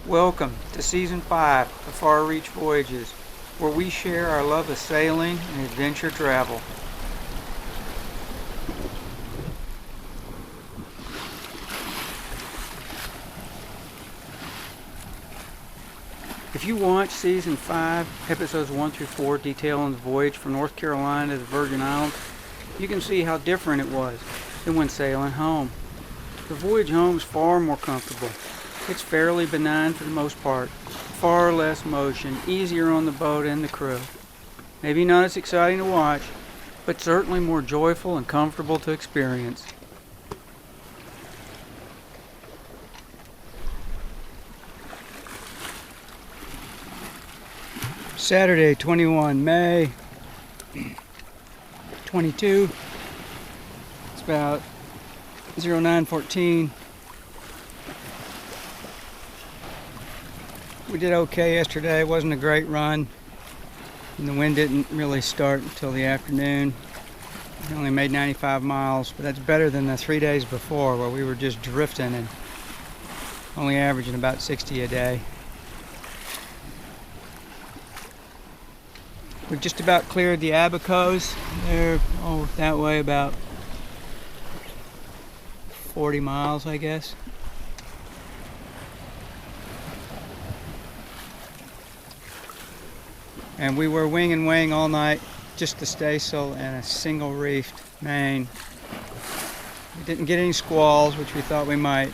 Welcome to Season 5 of Far Reach Voyages, where we share our love of sailing and adventure travel. If you watch Season 5, Episodes 1 through 4 detailing the voyage from North Carolina to the Virgin Islands, you can see how different it was than when sailing home. The voyage home is far more comfortable. It's fairly benign for the most part, far less motion, easier on the boat and the crew. Maybe not as exciting to watch, but certainly more joyful and comfortable to experience. Saturday, 21 May 22. It's about 09:14. We did okay yesterday. It wasn't a great run, and the wind didn't really start until the afternoon. We only made 95 miles, but that's better than the 3 days before where we were just drifting and only averaging about 60 a day. We've just about cleared the Abacos. They're that way about 40 miles, I guess. And we were wing and weighing all night, just the staysail and a single reefed main. We didn't get any squalls, which we thought we might.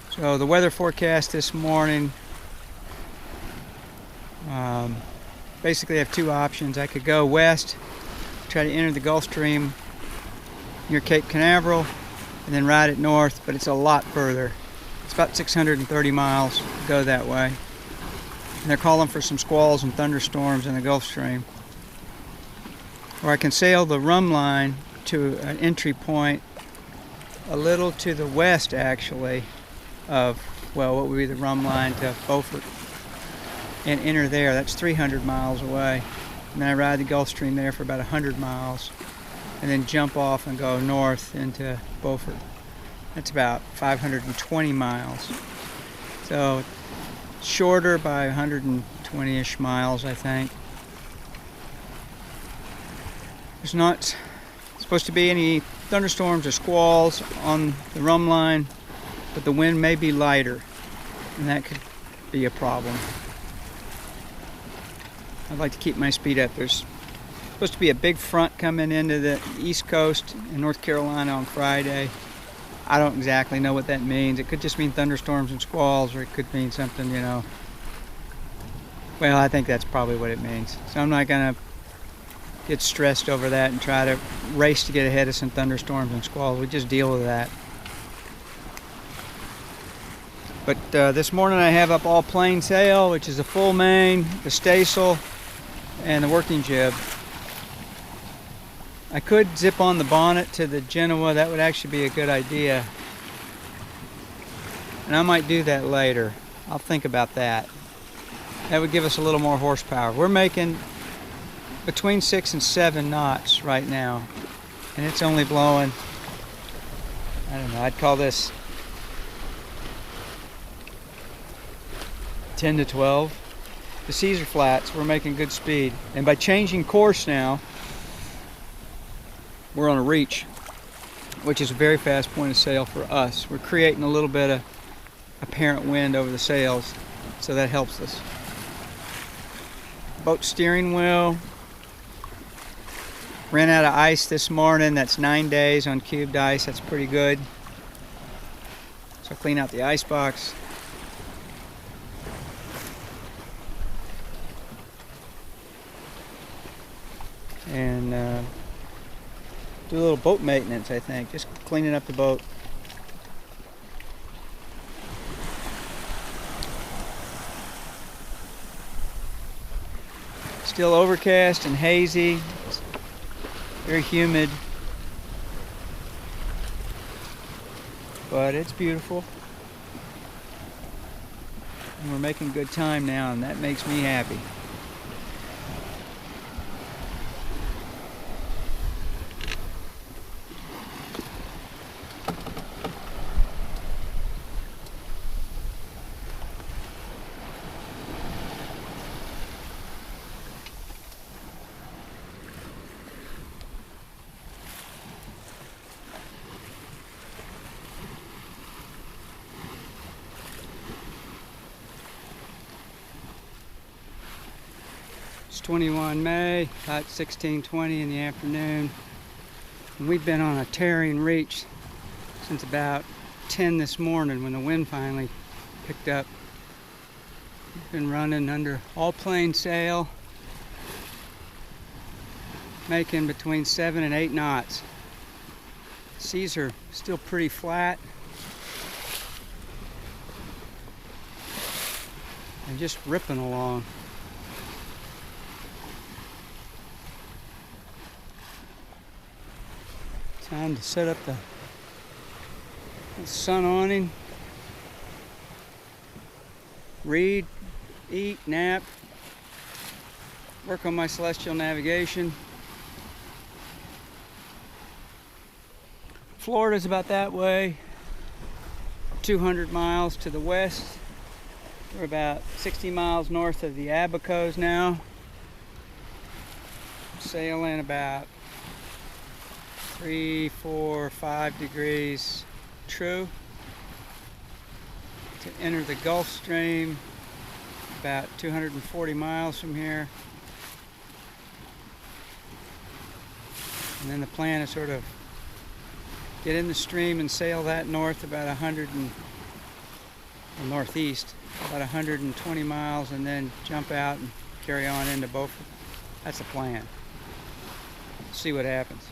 So the weather forecast this morning, basically I have two options. I could go west, try to enter the Gulf Stream near Cape Canaveral, and then ride it north, but it's a lot further. It's about 630 miles to go that way. And they're calling for some squalls and thunderstorms in the Gulf Stream. Or I can sail the Rum Line to an entry point a little to the west, actually, of, well, what would be the Rum Line to Beaufort, and enter there. That's 300 miles away. And then I ride the Gulf Stream there for about 100 miles, and then jump off and go north into Beaufort. That's about 520 miles. So shorter by 120-ish miles, I think. There's not supposed to be any thunderstorms or squalls on the Rum Line, but the wind may be lighter, and that could be a problem. I'd like to keep my speed up. There's supposed to be a big front coming into the East Coast in North Carolina on Friday. I don't exactly know what that means. It could just mean thunderstorms and squalls, or it could mean something, Well, I think that's probably what it means. So I'm not going to get stressed over that and try to race to get ahead of some thunderstorms and squalls. We just deal with that. But this morning I have up all plain sail, which is a full main, the staysail, and the working jib. I could zip on the bonnet to the Genoa. That would actually be a good idea. And I might do that later. I'll think about that. That would give us a little more horsepower. We're making between 6 and 7 knots right now. And it's only blowing, I don't know, I'd call this 10 to 12. The seas are flat, so we're making good speed. And by changing course now, we're on a reach, which is a very fast point of sail for us. We're creating a little bit of apparent wind over the sails, so that helps us. Boat steering wheel. Ran out of ice this morning. That's 9 days on cubed ice. That's pretty good. So clean out the ice box. And do a little boat maintenance, I think. Just cleaning up the boat. Still overcast and hazy. It's very humid. But it's beautiful. And we're making good time now, and that makes me happy. It's 21 May, about 16:20 in the afternoon. And we've been on a tearing reach since about 10 this morning when the wind finally picked up. We've been running under all plain sail, making between 7 and 8 knots. Seas are still pretty flat. And just ripping along. Time to set up the sun awning. Read, eat, nap, work on my celestial navigation. Florida's about that way, 200 miles to the west. We're about 60 miles north of the Abacos now. Sailing about 3, 4, 5 degrees true to enter the Gulf Stream about 240 miles from here. And then the plan is sort of get in the stream and sail that north about 100 and northeast about 120 miles and then jump out and carry on into Beaufort. That's the plan. See what happens.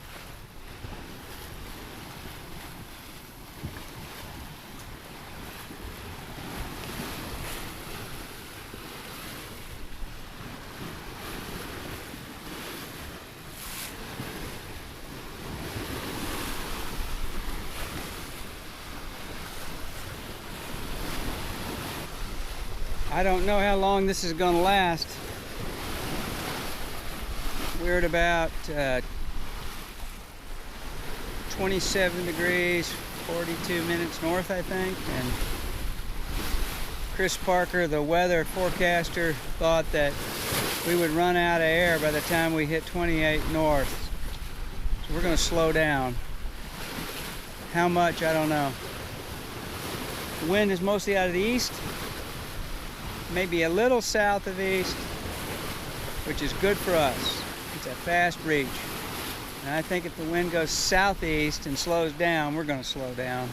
I don't know how long this is going to last. We're at about 27 degrees, 42 minutes north, I think. And Chris Parker, the weather forecaster, thought that we would run out of air by the time we hit 28 north. So we're going to slow down. How much, I don't know. The wind is mostly out of the east. Maybe a little south of east, which is good for us. It's a fast reach. And I think if the wind goes southeast and slows down, we're going to slow down.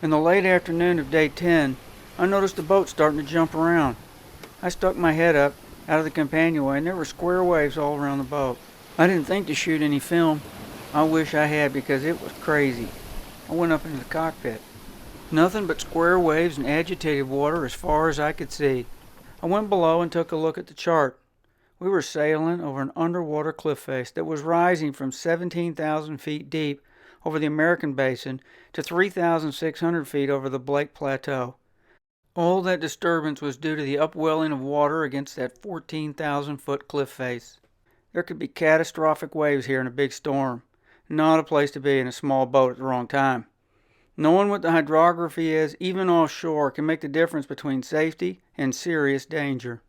In the late afternoon of day 10, I noticed the boat starting to jump around. I stuck my head up out of the companionway and there were square waves all around the boat. I didn't think to shoot any film. I wish I had because it was crazy. I went up into the cockpit. Nothing but square waves and agitated water as far as I could see. I went below and took a look at the chart. We were sailing over an underwater cliff face that was rising from 17,000 feet deep over the American Basin to 3,600 feet over the Blake Plateau. All that disturbance was due to the upwelling of water against that 14,000-foot cliff face. There could be catastrophic waves here in a big storm. Not a place to be in a small boat at the wrong time. Knowing what the hydrography is, even offshore, can make the difference between safety and serious danger.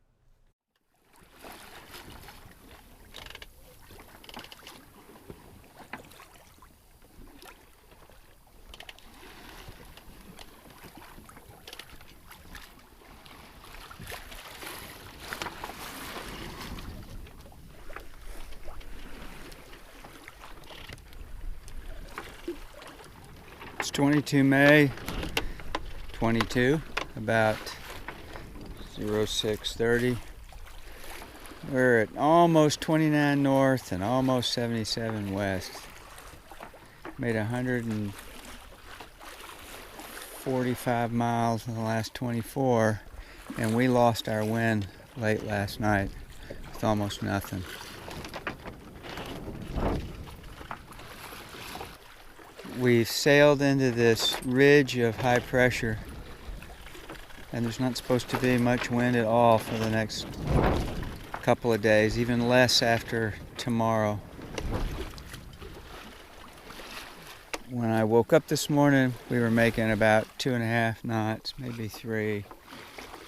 22 May 22, about 06:30. We're at almost 29 north and almost 77 west. Made 145 miles in the last 24, and we lost our wind late last night with almost nothing. We've sailed into this ridge of high pressure, and there's not supposed to be much wind at all for the next couple of days, even less after tomorrow. When I woke up this morning, we were making about 2.5 knots, maybe 3.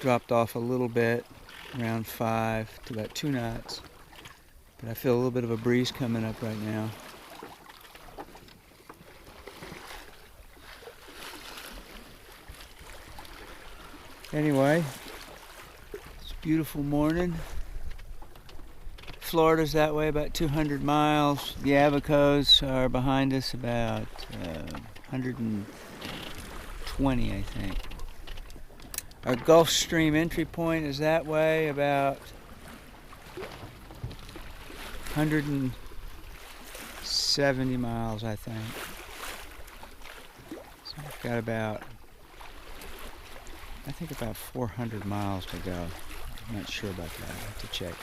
Dropped off a little bit, around 5 to about 2 knots. But I feel a little bit of a breeze coming up right now. Anyway, it's a beautiful morning. Florida's that way about 200 miles. The Avocos are behind us about 120, I think. Our Gulf Stream entry point is that way about 170 miles, I think. So we've got about 400 miles to go. I'm not sure about that. I have to check.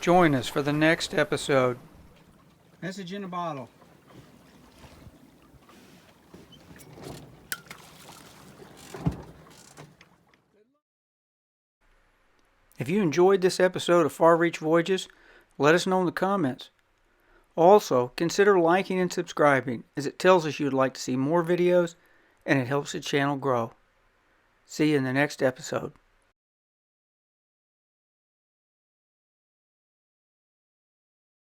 Join us for the next episode. Message in a bottle. If you enjoyed this episode of Far Reach Voyages, let us know in the comments. Also, consider liking and subscribing, as it tells us you would like to see more videos and it helps the channel grow. See you in the next episode.